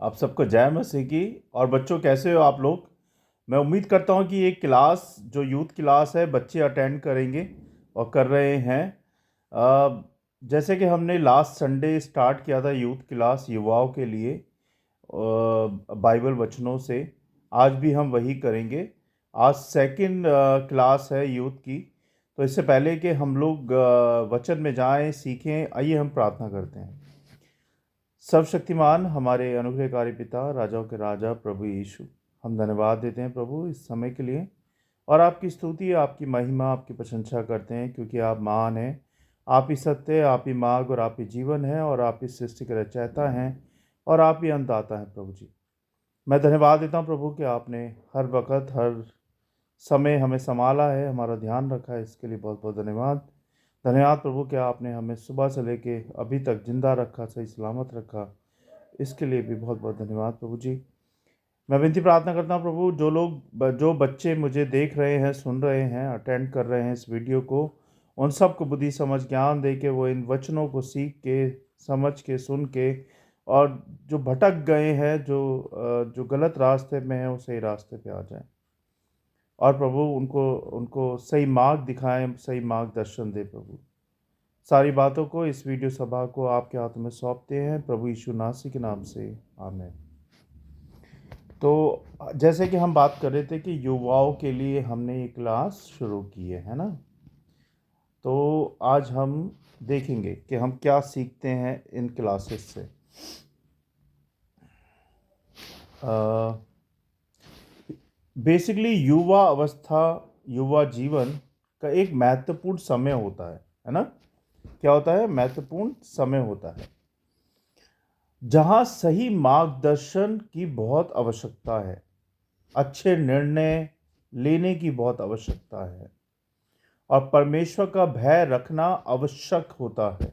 आप सबको जय मसीह की। और बच्चों, कैसे हो आप लोग? मैं उम्मीद करता हूँ कि ये क्लास जो यूथ क्लास है बच्चे अटेंड करेंगे और कर रहे हैं। अ, जैसे कि हमने लास्ट संडे स्टार्ट किया था यूथ क्लास युवाओं के लिए बाइबल वचनों से। आज भी हम वही करेंगे। आज सेकंड क्लास है यूथ की। तो इससे पहले कि हम लोग वचन में जाएं, सीखें, आइए हम प्रार्थना करते हैं। सर्वशक्तिमान हमारे अनुग्रहकारी पिता, राजाओं के राजा, प्रभु यीशु, हम धन्यवाद देते हैं प्रभु इस समय के लिए। और आपकी स्तुति, आपकी महिमा, आपकी प्रशंसा करते हैं क्योंकि आप महान हैं। आप ही सत्य, आप ही मार्ग और आप ही जीवन है, और आप ही सृष्टि के रचयिता हैं, और आप ही अंतदाता हैं प्रभु जी। मैं धन्यवाद देता हूँ प्रभु कि आपने हर वक्त हर समय हमें संभाला है, हमारा ध्यान रखा है। इसके लिए बहुत बहुत धन्यवाद। धन्यवाद प्रभु कि आपने हमें सुबह से लेके अभी तक जिंदा रखा, सही सलामत रखा। इसके लिए भी बहुत बहुत धन्यवाद प्रभु जी। मैं विनती प्रार्थना करता हूँ प्रभु, जो बच्चे मुझे देख रहे हैं, सुन रहे हैं, अटेंड कर रहे हैं इस वीडियो को, उन सबको बुद्धि समझ ज्ञान दे के वो इन वचनों को सीख के, समझ के, सुन के, और जो भटक गए हैं, जो गलत रास्ते में है, वो सही रास्ते पे आ जाएं। और प्रभु उनको उनको सही मार्ग दिखाएं, सही मार्गदर्शन दे प्रभु। सारी बातों को, इस वीडियो सभा को आपके हाथों में सौंपते हैं प्रभु यीशु नासी के नाम से, आमीन। तो जैसे कि हम बात कर रहे थे कि युवाओं के लिए हमने ये क्लास शुरू की है ना। तो आज हम देखेंगे कि हम क्या सीखते हैं इन क्लासेस से। बेसिकली युवा अवस्था, युवा जीवन का एक महत्वपूर्ण समय होता है ना। क्या होता है? महत्वपूर्ण समय होता है जहाँ सही मार्गदर्शन की बहुत आवश्यकता है, अच्छे निर्णय लेने की बहुत आवश्यकता है, और परमेश्वर का भय रखना आवश्यक होता है।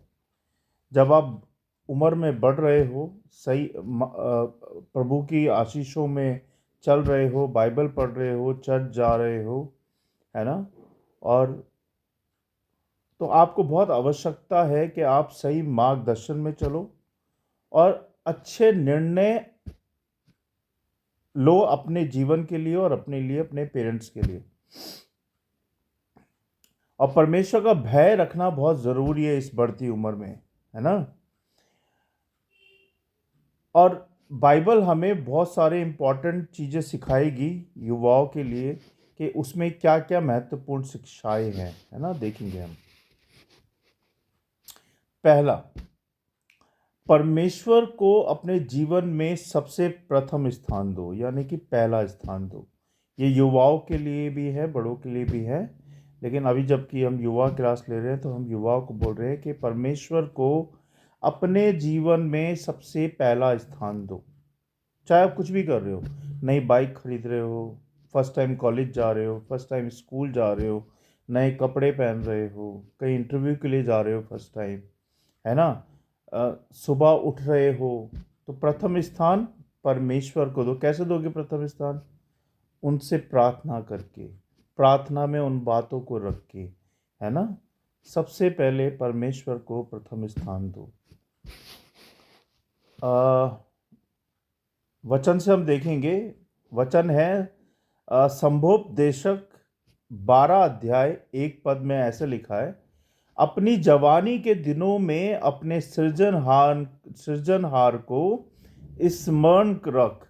जब आप उम्र में बढ़ रहे हो, प्रभु की आशीषों में चल रहे हो, बाइबल पढ़ रहे हो, चर्च जा रहे हो, है ना, और तो आपको बहुत आवश्यकता है कि आप सही मार्गदर्शन में चलो और अच्छे निर्णय लो अपने जीवन के लिए और अपने लिए, अपने पेरेंट्स के लिए। और परमेश्वर का भय रखना बहुत ज़रूरी है इस बढ़ती उम्र में, है ना। और बाइबल हमें बहुत सारे इंपॉर्टेंट चीज़ें सिखाएगी युवाओं के लिए कि उसमें क्या क्या महत्वपूर्ण शिक्षाएं हैं, है ना, देखेंगे हम। पहला, परमेश्वर को अपने जीवन में सबसे प्रथम स्थान दो, यानी कि पहला स्थान दो। ये युवाओं के लिए भी है, बड़ों के लिए भी है, लेकिन अभी जबकि हम युवा क्लास ले रहे हैं तो हम युवाओं को बोल रहे हैं कि परमेश्वर को अपने जीवन में सबसे पहला स्थान दो। चाहे आप कुछ भी कर रहे हो, नई बाइक खरीद रहे हो, फर्स्ट टाइम कॉलेज जा रहे हो, फर्स्ट टाइम स्कूल जा रहे हो, नए कपड़े पहन रहे हो, कहीं इंटरव्यू के लिए जा रहे हो फर्स्ट टाइम, है ना, सुबह उठ रहे हो, तो प्रथम स्थान परमेश्वर को दो। कैसे दोगे प्रथम स्थान? उनसे प्रार्थना करके, प्रार्थना में उन बातों को रख के, है ना। सबसे पहले परमेश्वर को प्रथम स्थान दो। वचन से हम देखेंगे। वचन है संभोपदेशक 12 अध्याय 1 पद में ऐसे लिखा है, अपनी जवानी के दिनों में अपने सृजनहार को स्मरण रख,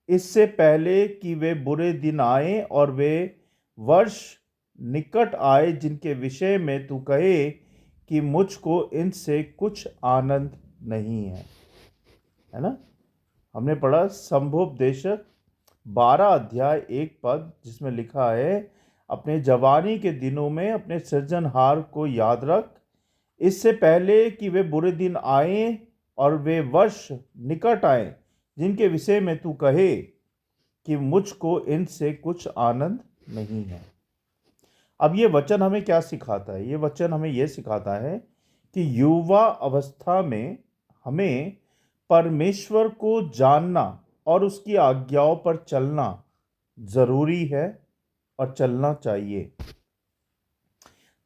इससे पहले कि वे बुरे दिन आए और वे वर्ष निकट आए जिनके विषय में तू कहे कि मुझको इनसे कुछ आनंद नहीं है ना। हमने पढ़ा संभोपदेशक 12 अध्याय 1 पद, जिसमें लिखा है, अपने जवानी के दिनों में अपने सृजनहार को याद रख, इससे पहले कि वे बुरे दिन आए और वे वर्ष निकट आए जिनके विषय में तू कहे कि मुझको इनसे कुछ आनंद नहीं है। अब ये वचन हमें क्या सिखाता है? ये वचन हमें यह सिखाता है कि युवा अवस्था में हमें परमेश्वर को जानना और उसकी आज्ञाओं पर चलना जरूरी है और चलना चाहिए,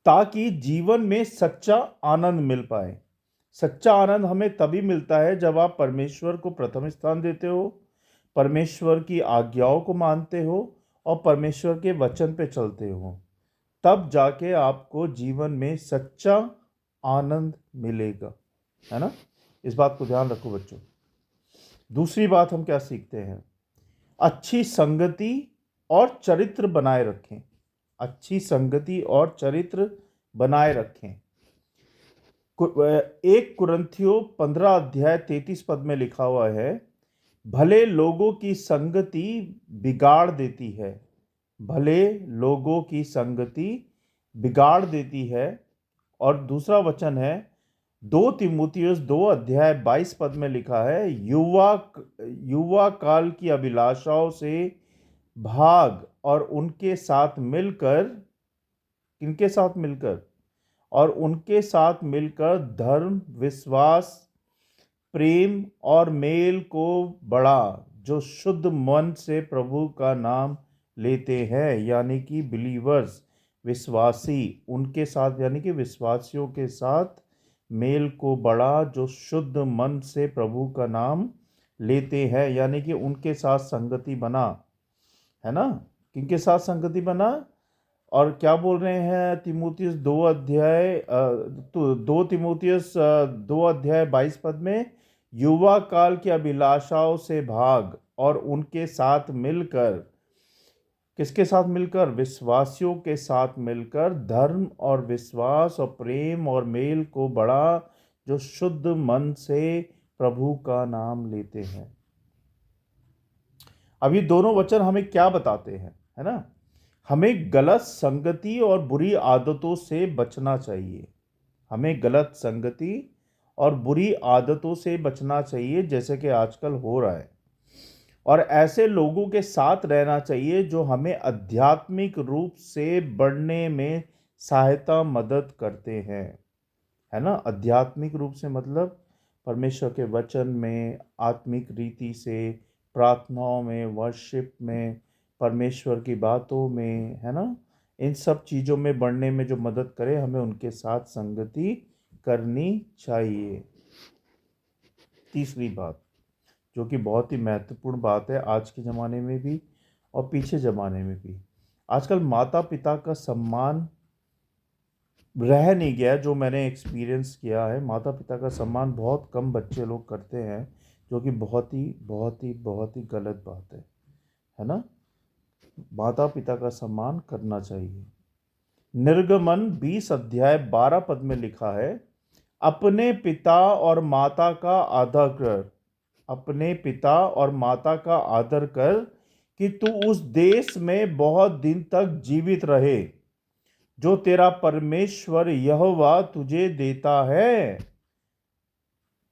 ताकि जीवन में सच्चा आनंद मिल पाए, सच्चा आनंद हमें तभी मिलता है जब आप परमेश्वर को प्रथम स्थान देते हो, परमेश्वर की आज्ञाओं को मानते हो और परमेश्वर के वचन पे चलते हो। तब जाके आपको जीवन में सच्चा आनंद मिलेगा, है ना। इस बात को ध्यान रखो बच्चों। दूसरी बात हम क्या सीखते हैं? अच्छी संगति और चरित्र बनाए रखें। अच्छी संगति और चरित्र बनाए रखें। 1 कुरिन्थियों 15 अध्याय 33 पद में लिखा हुआ है, भले लोगों की संगति बिगाड़ देती है। भले लोगों की संगति बिगाड़ देती है। और दूसरा वचन है 2 तीमुथियुस 2 अध्याय 22 पद में लिखा है, युवा काल की अभिलाषाओं से भाग और उनके साथ मिलकर, किनके साथ मिलकर? और उनके साथ मिलकर धर्म, विश्वास, प्रेम और मेल को बढ़ा, जो शुद्ध मन से प्रभु का नाम लेते हैं, यानी कि बिलीवर्स, विश्वासी, उनके साथ यानी कि विश्वासियों के साथ मेल को बढ़ा, जो शुद्ध मन से प्रभु का नाम लेते हैं, यानी कि उनके साथ संगति बना, है ना। किनके साथ संगति बना? और क्या बोल रहे हैं तीमुथियुस 2 अध्याय 2 अध्याय 22 पद में, युवा काल की अभिलाषाओं से भाग और उनके साथ मिलकर, किसके साथ मिलकर? विश्वासियों के साथ मिलकर धर्म और विश्वास और प्रेम और मेल को बढ़ा, जो शुद्ध मन से प्रभु का नाम लेते हैं। अब ये दोनों वचन हमें क्या बताते हैं, है ना? हमें गलत संगति और बुरी आदतों से बचना चाहिए। हमें गलत संगति और बुरी आदतों से बचना चाहिए, जैसे कि आजकल हो रहा है। और ऐसे लोगों के साथ रहना चाहिए जो हमें आध्यात्मिक रूप से बढ़ने में सहायता मदद करते हैं, है ना। आध्यात्मिक रूप से मतलब परमेश्वर के वचन में, आत्मिक रीति से, प्रार्थनाओं में, वर्शिप में, परमेश्वर की बातों में, है ना। इन सब चीज़ों में बढ़ने में जो मदद करे, हमें उनके साथ संगति करनी चाहिए। तीसरी बात, जो कि बहुत ही महत्वपूर्ण बात है आज के ज़माने में भी और पीछे ज़माने में भी, आजकल माता पिता का सम्मान रह नहीं गया। जो मैंने एक्सपीरियंस किया है, माता पिता का सम्मान बहुत कम बच्चे लोग करते हैं, जो कि बहुत ही गलत बात है ना। माता पिता का सम्मान करना चाहिए। निर्गमन 20 अध्याय 12 पद में लिखा है, अपने पिता और माता का आदर कर, अपने पिता और माता का आदर कर, कि तू उस देश में बहुत दिन तक जीवित रहे, जो तेरा परमेश्वर यहोवा तुझे देता है।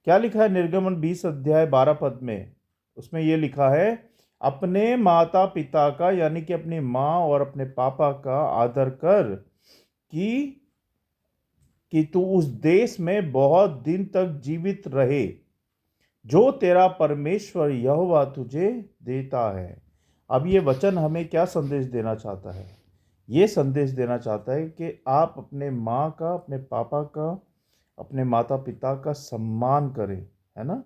क्या लिखा है निर्गमन 20 अध्याय 12 पद में? उसमें यह लिखा है, अपने माता पिता का यानी कि अपनी माँ और अपने पापा का आदर कर, कि तू उस देश में बहुत दिन तक जीवित रहे, जो तेरा परमेश्वर यहोवा तुझे देता है। अब ये वचन हमें क्या संदेश देना चाहता है? ये संदेश देना चाहता है कि आप अपने माँ का, अपने पापा का, अपने माता पिता का सम्मान करें, है ना।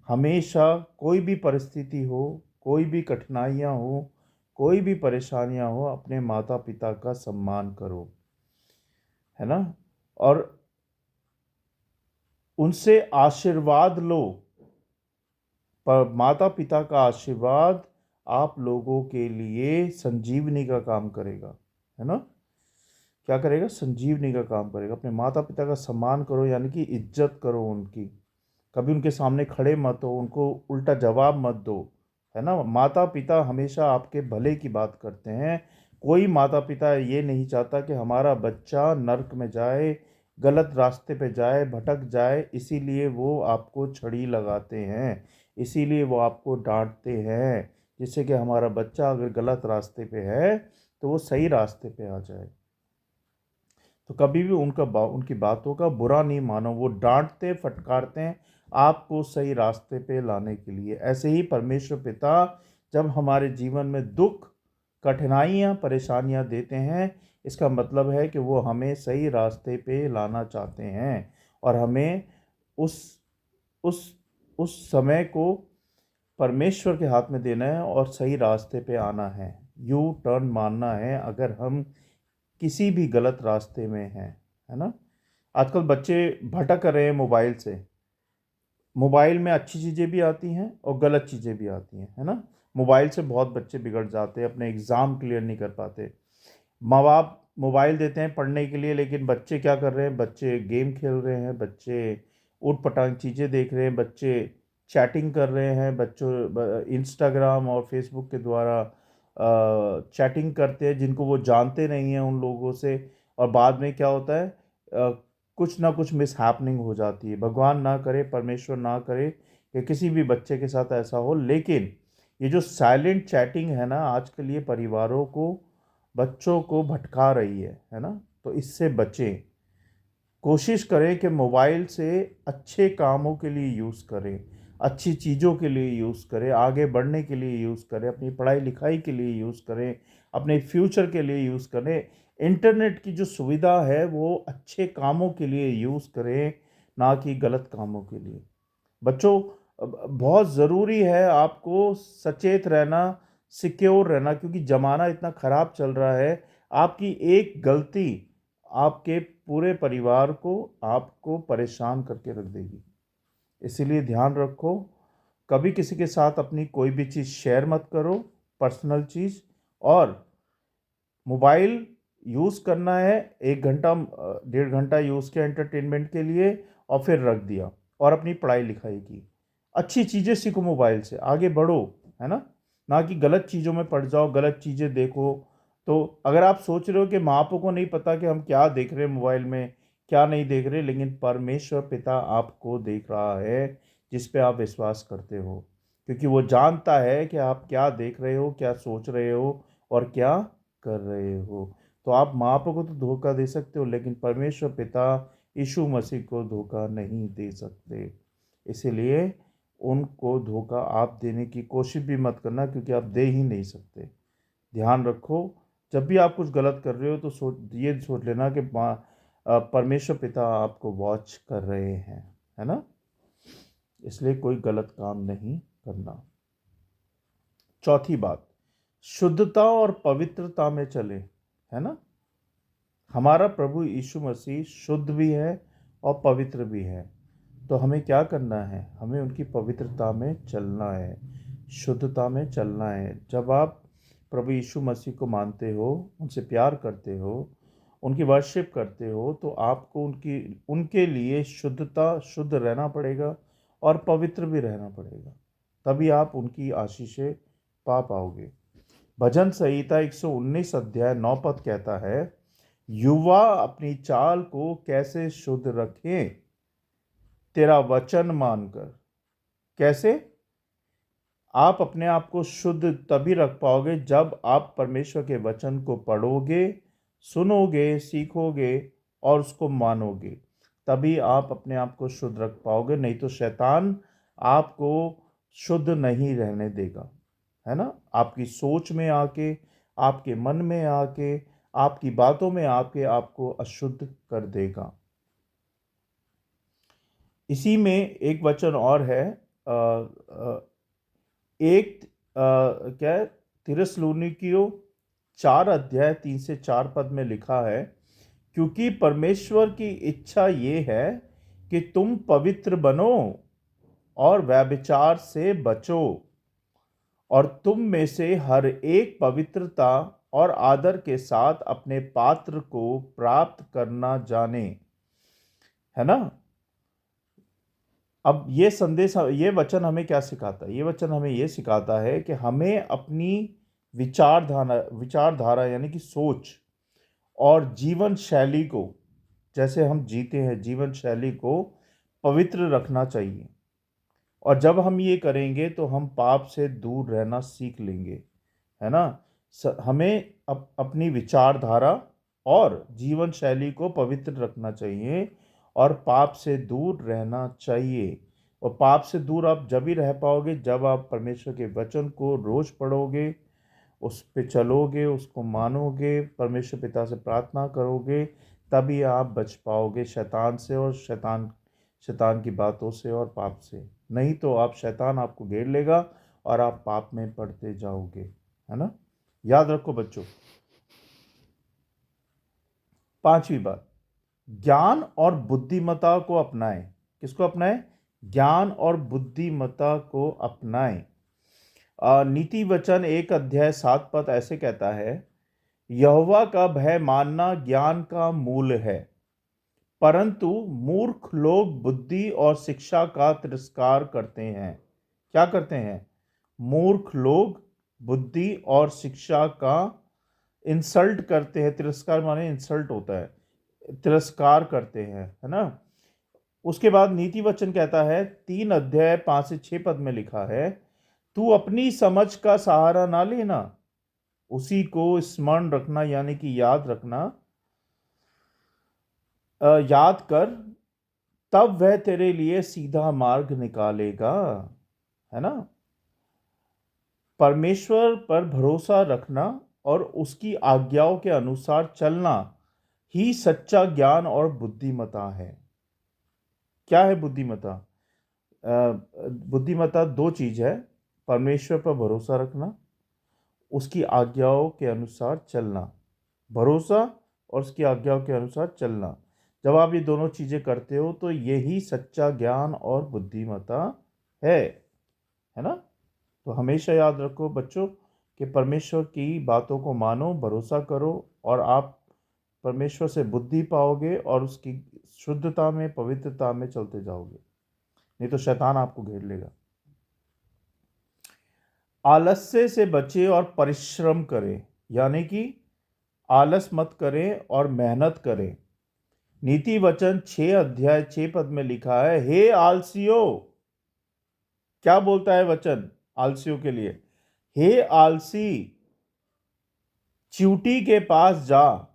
हमेशा कोई भी परिस्थिति हो, कोई भी कठिनाइयाँ हो, कोई भी परेशानियाँ हो, अपने माता पिता का सम्मान करो, है ना। और उनसे आशीर्वाद लो। पर माता पिता का आशीर्वाद आप लोगों के लिए संजीवनी का काम करेगा, है ना। क्या करेगा? संजीवनी का काम करेगा। अपने माता पिता का सम्मान करो, यानी कि इज्जत करो उनकी। कभी उनके सामने खड़े मत हो, उनको उल्टा जवाब मत दो, है ना। माता पिता हमेशा आपके भले की बात करते हैं। कोई माता पिता ये नहीं चाहता कि हमारा बच्चा नर्क में जाए, गलत रास्ते पे जाए, भटक जाए। इसीलिए वो आपको छड़ी लगाते हैं, इसीलिए वो आपको डांटते हैं, जिससे कि हमारा बच्चा अगर गलत रास्ते पे है तो वो सही रास्ते पे आ जाए। तो कभी भी उनकी बातों का बुरा नहीं मानो। वो डांटते फटकारते हैं आपको सही रास्ते पे लाने के लिए। ऐसे ही परमेश्वर पिता जब हमारे जीवन में दुख, कठिनाइयाँ, परेशानियाँ देते हैं, इसका मतलब है कि वो हमें सही रास्ते पे लाना चाहते हैं और हमें उस उस उस समय को परमेश्वर के हाथ में देना है और सही रास्ते पे आना है। यू टर्न मारना है अगर हम किसी भी गलत रास्ते में हैं, है ना। आजकल बच्चे भटक रहे हैं मोबाइल से। मोबाइल में अच्छी चीज़ें भी आती हैं और गलत चीज़ें भी आती हैं, है ना। मोबाइल से बहुत बच्चे बिगड़ जाते हैं, अपने एग्ज़ाम क्लियर नहीं कर पाते। माँ बाप मोबाइल देते हैं पढ़ने के लिए, लेकिन बच्चे क्या कर रहे हैं, बच्चे गेम खेल रहे हैं, बच्चे ऊट पटांग चीज़ें देख रहे हैं, बच्चे चैटिंग कर रहे हैं, बच्चों इंस्टाग्राम और फेसबुक के द्वारा चैटिंग करते हैं जिनको वो जानते नहीं हैं उन लोगों से। और बाद में क्या होता है, कुछ ना कुछ मिस हैपनिंग हो जाती है। भगवान ना करे, परमेश्वर ना करे कि किसी भी बच्चे के साथ ऐसा हो, लेकिन ये जो साइलेंट चैटिंग है ना आजकल, ये परिवारों को, बच्चों को भटका रही है ना। तो इससे बचें। कोशिश करें कि मोबाइल से अच्छे कामों के लिए यूज़ करें, अच्छी चीज़ों के लिए यूज़ करें, आगे बढ़ने के लिए यूज़ करें, अपनी पढ़ाई लिखाई के लिए यूज़ करें, अपने फ्यूचर के लिए यूज़ करें। इंटरनेट की जो सुविधा है वो अच्छे कामों के लिए यूज़ करें, ना कि गलत कामों के लिए। बच्चों, बहुत ज़रूरी है आपको सचेत रहना, सिक्योर रहना, क्योंकि ज़माना इतना ख़राब चल रहा है। आपकी एक गलती आपके पूरे परिवार को, आपको परेशान करके रख देगी। इसीलिए ध्यान रखो, कभी किसी के साथ अपनी कोई भी चीज़ शेयर मत करो, पर्सनल चीज़। और मोबाइल यूज़ करना है, 1 घंटा 1.5 घंटा यूज़ किया एंटरटेनमेंट के लिए और फिर रख दिया, और अपनी पढ़ाई लिखाई की। अच्छी चीज़ें सीखो, मोबाइल से आगे बढ़ो, है ना। ना कि गलत चीज़ों में पड़ जाओ, गलत चीज़ें देखो। तो अगर आप सोच रहे हो कि माँ बापों को नहीं पता कि हम क्या देख रहे हैं मोबाइल में, क्या नहीं देख रहे, लेकिन परमेश्वर पिता आपको देख रहा है, जिस पे आप विश्वास करते हो, क्योंकि वो जानता है कि आप क्या देख रहे हो, क्या सोच रहे हो और क्या कर रहे हो। तो आप माँ बाप को तो धोखा दे सकते हो, लेकिन परमेश्वर पिता यीशु मसीह को धोखा नहीं दे सकते। इसीलिए उनको धोखा आप देने की कोशिश भी मत करना, क्योंकि आप दे ही नहीं सकते। ध्यान रखो, जब भी आप कुछ गलत कर रहे हो तो ये सोच लेना कि परमेश्वर पिता आपको वॉच कर रहे हैं, है ना। इसलिए कोई गलत काम नहीं करना। चौथी बात, शुद्धता और पवित्रता में चले, है ना। हमारा प्रभु यीशु मसीह शुद्ध भी है और पवित्र भी है। तो हमें क्या करना है, हमें उनकी पवित्रता में चलना है, शुद्धता में चलना है। जब आप प्रभु यीशु मसीह को मानते हो, उनसे प्यार करते हो, उनकी वर्शिप करते हो, तो आपको उनके लिए शुद्ध रहना पड़ेगा और पवित्र भी रहना पड़ेगा। तभी आप उनकी आशीषें पा पाओगे। भजन संहिता 119 अध्याय 9 पद कहता है, युवा अपनी चाल को कैसे शुद्ध रखें, तेरा वचन मानकर। कैसे? आप अपने आप को शुद्ध तभी रख पाओगे जब आप परमेश्वर के वचन को पढ़ोगे, सुनोगे, सीखोगे और उसको मानोगे। तभी आप अपने आप को शुद्ध रख पाओगे, नहीं तो शैतान आपको शुद्ध नहीं रहने देगा, है ना। आपकी सोच में आके, आपके मन में आके, आपकी बातों में आके आपको अशुद्ध कर देगा। इसी में एक वचन और है, एक क्या है, थिस्सलुनीकियों 4 अध्याय 3 से 4 पद में लिखा है, क्योंकि परमेश्वर की इच्छा ये है कि तुम पवित्र बनो और व्यभिचार से बचो, और तुम में से हर एक पवित्रता और आदर के साथ अपने पात्र को प्राप्त करना जाने, है ना। अब ये संदेश, ये वचन हमें क्या सिखाता है, ये वचन हमें ये सिखाता है कि हमें अपनी विचारधारा यानी कि सोच और जीवन शैली को, जैसे हम जीते हैं, जीवन शैली को पवित्र रखना चाहिए। और जब हम ये करेंगे तो हम पाप से दूर रहना सीख लेंगे, है ना। हमें अपनी विचारधारा और जीवन शैली को पवित्र रखना चाहिए और पाप से दूर रहना चाहिए। और पाप से दूर आप जब ही रह पाओगे जब आप परमेश्वर के वचन को रोज पढ़ोगे, उस पे चलोगे, उसको मानोगे, परमेश्वर पिता से प्रार्थना करोगे। तभी आप बच पाओगे शैतान से और शैतान शैतान की बातों से और पाप से, नहीं तो आप शैतान आपको घेर लेगा और आप पाप में पड़ते जाओगे, है ना। याद रखो बच्चों। पांचवी बात, ज्ञान और बुद्धिमत्ता को अपनाएं। किसको अपनाएं? ज्ञान और बुद्धिमत्ता को अपनाएं। नीति वचन 1 अध्याय 7 पद ऐसे कहता है, यहोवा का भय मानना ज्ञान का मूल है, परंतु मूर्ख लोग बुद्धि और शिक्षा का तिरस्कार करते हैं। क्या करते हैं? मूर्ख लोग बुद्धि और शिक्षा का इंसल्ट करते हैं। तिरस्कार माने इंसल्ट होता है, तिरस्कार करते हैं, है ना। उसके बाद नीति वचन कहता है 3 अध्याय 5 से 6 पद में लिखा है, तू अपनी समझ का सहारा ना लेना, उसी को स्मरण रखना, यानी कि याद रखना, याद कर, तब वह तेरे लिए सीधा मार्ग निकालेगा, है ना। परमेश्वर पर भरोसा रखना और उसकी आज्ञाओं के अनुसार चलना ही सच्चा ज्ञान और बुद्धिमत्ता है। क्या है बुद्धिमत्ता? बुद्धिमत्ता दो चीज है, परमेश्वर पर भरोसा रखना, उसकी आज्ञाओं के अनुसार चलना। भरोसा और उसकी आज्ञाओं के अनुसार चलना, जब आप ये दोनों चीजें करते हो तो यही सच्चा ज्ञान और बुद्धिमत्ता है ना। तो हमेशा याद रखो बच्चों कि परमेश्वर की बातों को मानो, भरोसा करो, और आप परमेश्वर से बुद्धि पाओगे और उसकी शुद्धता में, पवित्रता में चलते जाओगे, नहीं तो शैतान आपको घेर लेगा। आलस्य से बचे और परिश्रम करें, यानी कि आलस मत करें और मेहनत करें। नीति वचन 6 अध्याय 6 पद में लिखा है, हे आलसियों। क्या बोलता है वचन आलसियों के लिए? हे आलसी, चींटी के पास जा,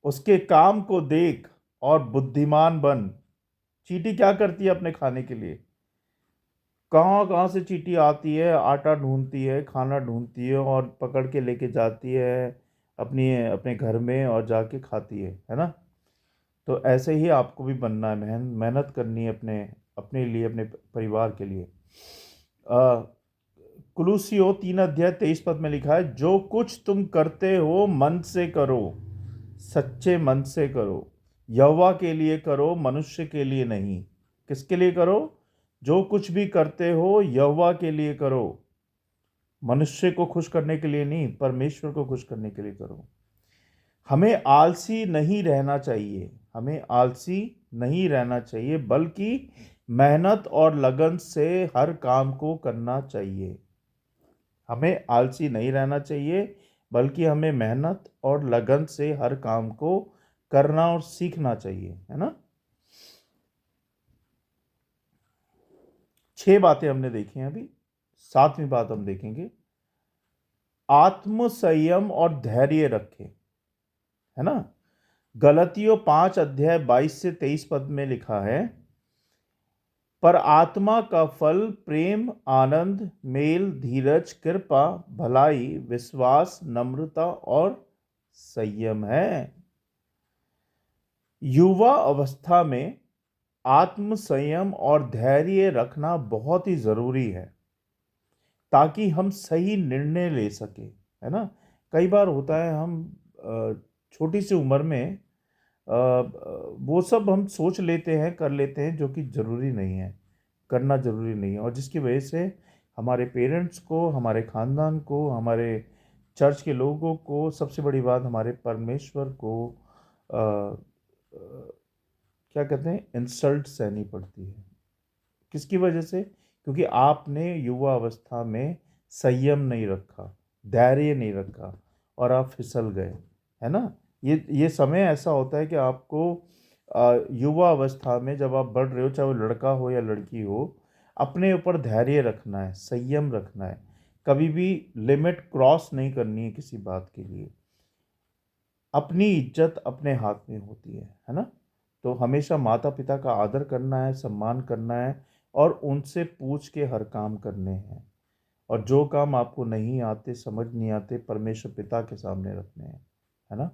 उसके काम को देख और बुद्धिमान बन। चींटी क्या करती है अपने खाने के लिए? कहाँ कहाँ से चींटी आती है, आटा ढूंढती है, खाना ढूंढती है और पकड़ के लेके जाती है अपनी अपने घर में और जाके खाती है ना। तो ऐसे ही आपको भी बनना है, मेहनत करनी है अपने अपने लिए, अपने परिवार के लिए। कुलूसियो 3 अध्याय 23 पद में लिखा है, जो कुछ तुम करते हो मन से करो, सच्चे मन से करो, यहोवा के लिए करो, मनुष्य के लिए नहीं। किसके लिए करो? जो कुछ भी करते हो यहोवा के लिए करो, मनुष्य को खुश करने के लिए नहीं, परमेश्वर को खुश करने के लिए करो। हमें आलसी नहीं रहना चाहिए, हमें आलसी नहीं रहना चाहिए, बल्कि मेहनत और लगन से हर काम को करना चाहिए। हमें आलसी नहीं रहना चाहिए, बल्कि हमें मेहनत और लगन से हर काम को करना और सीखना चाहिए, है ना। 6 बातें हमने देखी हैं, अभी 7वीं बात हम देखेंगे। आत्म संयम और धैर्य रखें, है ना। गलतियों 5 अध्याय 22 से 23 पद में लिखा है, पर आत्मा का फल प्रेम, आनंद, मेल, धीरज, कृपा, भलाई, विश्वास, नम्रता और संयम है। युवा अवस्था में आत्म संयम और धैर्य रखना बहुत ही जरूरी है, ताकि हम सही निर्णय ले सके, है ना। कई बार होता है हम छोटी सी उम्र में वो सब हम सोच लेते हैं, कर लेते हैं, जो कि ज़रूरी नहीं है, करना ज़रूरी नहीं है, और जिसकी वजह से हमारे पेरेंट्स को, हमारे ख़ानदान को, हमारे चर्च के लोगों को, सबसे बड़ी बात हमारे परमेश्वर को अ, क्या कहते हैं, इंसल्ट सहनी पड़ती है। किसकी वजह से? क्योंकि आपने युवा अवस्था में संयम नहीं रखा, धैर्य नहीं रखा, और आप फिसल गए, है ना। ये समय ऐसा होता है कि आपको युवा अवस्था में जब आप बढ़ रहे हो, चाहे वो लड़का हो या लड़की हो, अपने ऊपर धैर्य रखना है, संयम रखना है, कभी भी लिमिट क्रॉस नहीं करनी है किसी बात के लिए। अपनी इज्जत अपने हाथ में होती है ना। तो हमेशा माता पिता का आदर करना है, सम्मान करना है, और उनसे पूछ के हर काम करने हैं, और जो काम आपको नहीं आते, समझ नहीं आते, परमेश्वर पिता के सामने रखने हैं, है ना।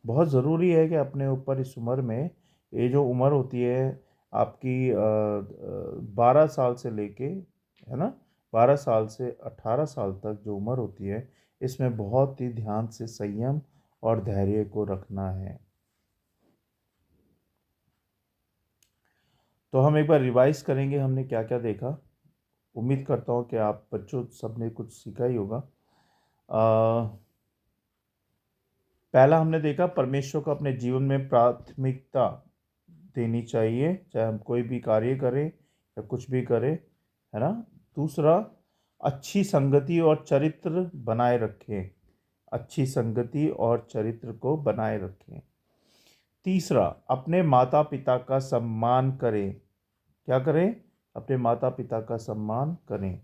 बहुत ज़रूरी है कि अपने ऊपर इस उम्र में, ये जो उम्र होती है आपकी 12 साल से लेके, है ना, 12 साल से 18 साल तक जो उम्र होती है, इसमें बहुत ही ध्यान से संयम और धैर्य को रखना है। तो हम एक बार रिवाइज करेंगे हमने क्या क्या देखा। उम्मीद करता हूँ कि आप बच्चों सबने कुछ सीखा ही होगा। पहला हमने देखा परमेश्वर को अपने जीवन में प्राथमिकता देनी चाहिए, चाहे हम कोई भी कार्य करें या कुछ भी करें, है ना। दूसरा, अच्छी संगति और चरित्र बनाए रखें, अच्छी संगति और चरित्र को बनाए रखें। तीसरा, अपने माता पिता का सम्मान करें। क्या करें? अपने माता पिता का सम्मान करें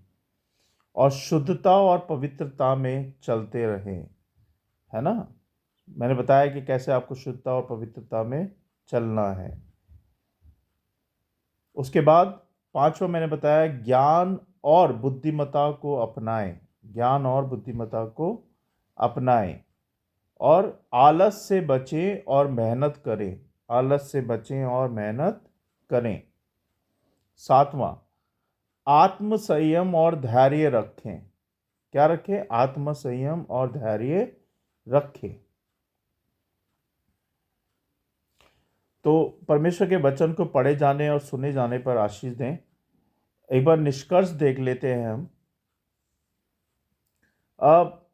और शुद्धता और पवित्रता में चलते रहें, है ना। मैंने बताया कि कैसे आपको शुद्धता और पवित्रता में चलना है। उसके बाद पांचवा मैंने बताया, ज्ञान और बुद्धिमत्ता को अपनाएं, ज्ञान और बुद्धिमत्ता को अपनाएं और आलस से बचें और मेहनत करें, आलस से बचें और मेहनत करें। सातवां, आत्म संयम और धैर्य रखें। क्या रखें? आत्म संयम और धैर्य रखें। तो परमेश्वर के वचन को पढ़े जाने और सुने जाने पर आशीष दें। एक बार निष्कर्ष देख लेते हैं हम। अब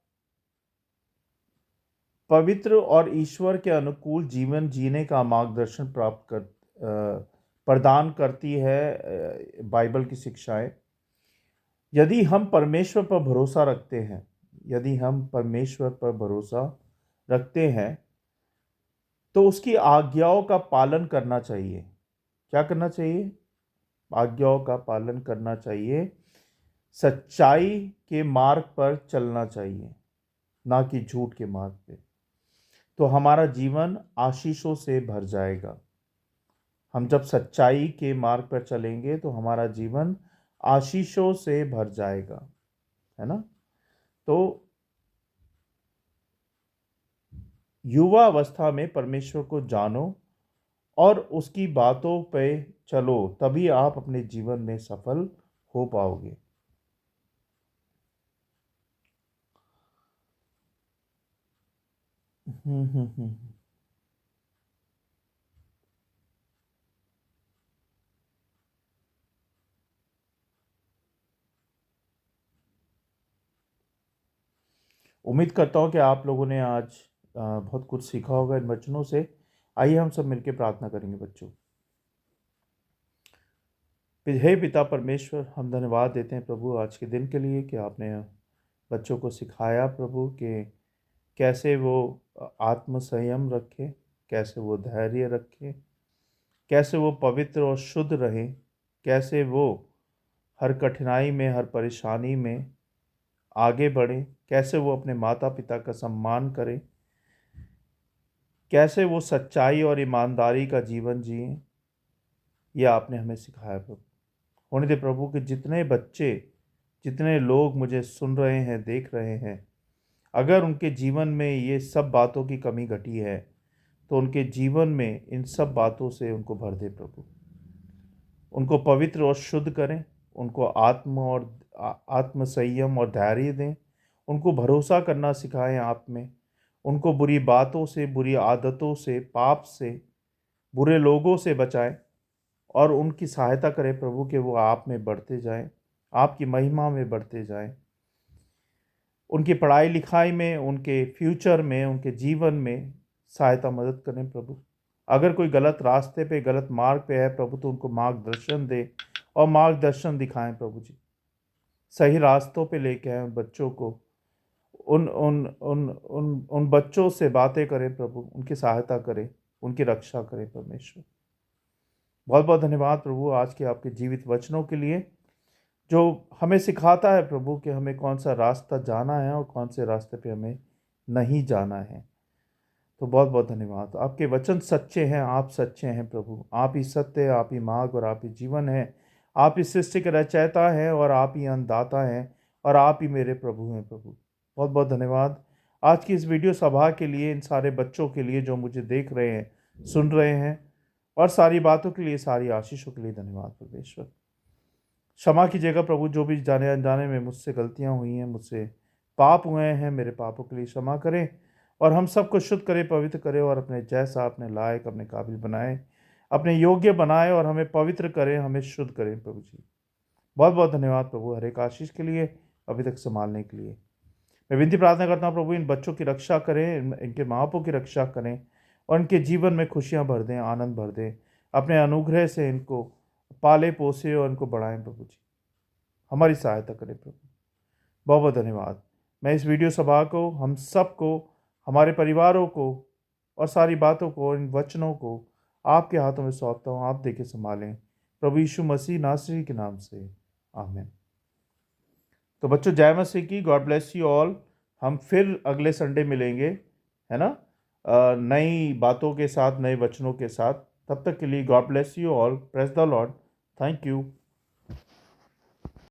पवित्र और ईश्वर के अनुकूल जीवन जीने का मार्गदर्शन प्रदान करती है बाइबल की शिक्षाएं। यदि हम परमेश्वर पर भरोसा रखते हैं, यदि हम परमेश्वर पर भरोसा रखते हैं तो उसकी आज्ञाओं का पालन करना चाहिए। क्या करना चाहिए? आज्ञाओं का पालन करना चाहिए। सच्चाई के मार्ग पर चलना चाहिए, ना कि झूठ के मार्ग पे। तो हमारा जीवन आशीषों से भर जाएगा। हम जब सच्चाई के मार्ग पर चलेंगे तो हमारा जीवन आशीषों से भर जाएगा, है ना। तो युवा अवस्था में परमेश्वर को जानो और उसकी बातों पे चलो, तभी आप अपने जीवन में सफल हो पाओगे। हम्म। उम्मीद करता हूँ कि आप लोगों ने आज बहुत कुछ सीखा होगा इन वचनों से। आइए हम सब मिलकर प्रार्थना करेंगे बच्चों। हे पिता परमेश्वर, हम धन्यवाद देते हैं प्रभु आज के दिन के लिए कि आपने बच्चों को सिखाया प्रभु कि कैसे वो आत्म संयम रखें, कैसे वो धैर्य रखें, कैसे वो पवित्र और शुद्ध रहें, कैसे वो हर कठिनाई में, हर परेशानी में आगे बढ़ें, कैसे वो अपने माता पिता का सम्मान करें, कैसे वो सच्चाई और ईमानदारी का जीवन जिएं। यह आपने हमें सिखाया प्रभु। होने दे प्रभु कि जितने बच्चे, जितने लोग मुझे सुन रहे हैं, देख रहे हैं, अगर उनके जीवन में ये सब बातों की कमी घटी है तो उनके जीवन में इन सब बातों से उनको भर दे प्रभु। उनको पवित्र और शुद्ध करें, उनको आत्म संयम और धैर्य दें, उनको भरोसा करना सिखाएं आप में, उनको बुरी बातों से, बुरी आदतों से, पाप से, बुरे लोगों से बचाएं और उनकी सहायता करें प्रभु कि वो आप में बढ़ते जाएं, आपकी महिमा में बढ़ते जाएं। उनकी पढ़ाई लिखाई में, उनके फ्यूचर में, उनके जीवन में सहायता मदद करें प्रभु। अगर कोई गलत रास्ते पे, गलत मार्ग पे है प्रभु, तो उनको मार्गदर्शन दे और मार्गदर्शन दिखाएं प्रभु जी। सही रास्तों पे लेके आए बच्चों को। उन उन उन उन उन बच्चों से बातें करें प्रभु, उनकी सहायता करें, उनकी रक्षा करें परमेश्वर। बहुत बहुत धन्यवाद प्रभु आज के आपके जीवित वचनों के लिए, जो हमें सिखाता है प्रभु कि हमें कौन सा रास्ता जाना है और कौन से रास्ते पे हमें नहीं जाना है। तो बहुत बहुत धन्यवाद। आपके वचन सच्चे हैं, आप सच्चे हैं प्रभु। आप ही सत्य, आप ही मार्ग और आप ही जीवन है। आप ही सृष्टि के रचयिता हैं और आप ही अन्नदाता हैं और आप ही मेरे प्रभु हैं प्रभु। बहुत बहुत धन्यवाद आज की इस वीडियो सभा के लिए, इन सारे बच्चों के लिए जो मुझे देख रहे हैं, सुन रहे हैं। और सारी बातों के लिए, सारी आशीषों के लिए धन्यवाद परमेश्वर। क्षमा कीजिएगा प्रभु, जो भी जाने अनजाने में मुझसे गलतियां हुई हैं, मुझसे पाप हुए हैं, मेरे पापों के लिए क्षमा करें और हम सबको शुद्ध करें, पवित्र करें और अपने जैसा, अपने लायक, अपने काबिल बनाए, अपने योग्य बनाए और हमें पवित्र करें, हमें शुद्ध करें प्रभु जी। बहुत बहुत धन्यवाद प्रभु, हर एक आशीष के लिए, अभी तक संभालने के लिए। मैं विनती प्रार्थना करता हूँ प्रभु, इन बच्चों की रक्षा करें, इनके माँ बापों की रक्षा करें और इनके जीवन में खुशियाँ भर दें, आनंद भर दें। अपने अनुग्रह से इनको पाले पोसे और इनको बढ़ाएं प्रभु जी। हमारी सहायता करें प्रभु। बहुत बहुत धन्यवाद। मैं इस वीडियो सभा को, हम सबको, हमारे परिवारों को और सारी बातों को, इन वचनों को आपके हाथों में सौंपता हूँ। आप देखे संभालें प्रभु यीशु मसीह नासरी के नाम से, आमीन। तो बच्चों, जय मसीह की। God bless you all. हम फिर अगले संडे मिलेंगे, है ना, नई बातों के साथ, नए वचनों के साथ। तब तक के लिए God bless you all. Praise the Lord. Thank you.